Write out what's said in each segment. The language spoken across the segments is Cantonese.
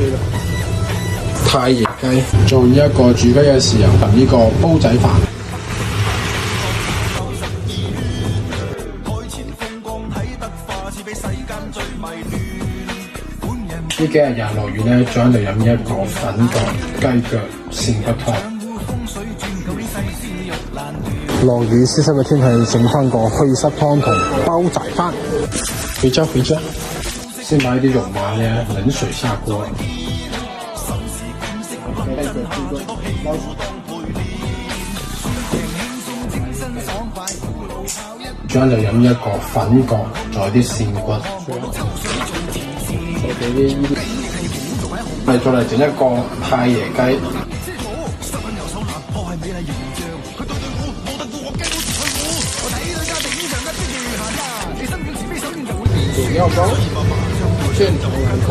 啦。太爺雞做一個煮雞嘅時候，呢個煲仔飯。呢幾日落雨咧，最喺度飲一個粉角雞腳鮮骨湯。落雨濕濕嘅天氣，整翻個祛濕湯同煲仔飯。回家，先把啲肉麻嘅冷水下鍋。最喺度飲一個粉角，再啲鮮骨。嚟再嚟整一個太爺雞，料包卷頭2塊。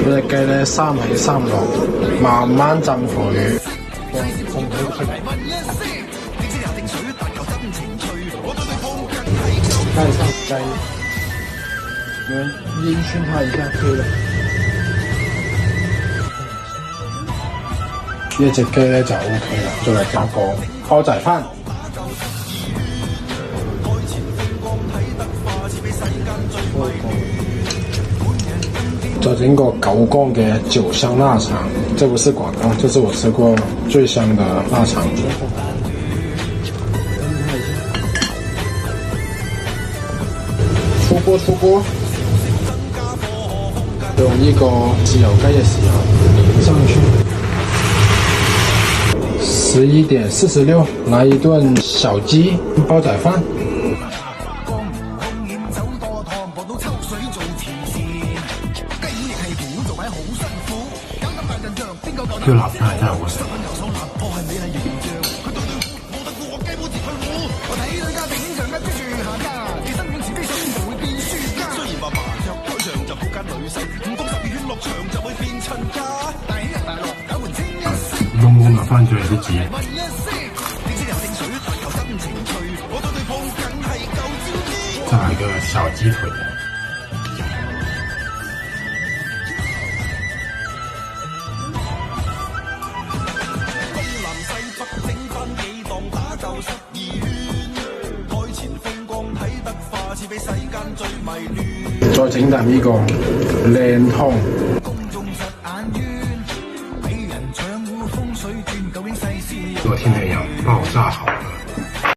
呢隻雞咧三起三落，慢慢浸佢。看一下雞，煙熏它一下可以了。呢隻雞咧就 OK 啦，再嚟加個煲仔飯，再整個9缸嘅9香臘腸，這不是廣告，這是我吃過最香的臘腸。出鍋，用呢個豉油雞嘅時候淋上去。11點46，來一頓小雞煲仔飯。這臘腸也太好食。燶燶嘅翻轉嚟啲字，再來個小雞腿。再整啖呢個靚湯。和天氣一樣爆炸好。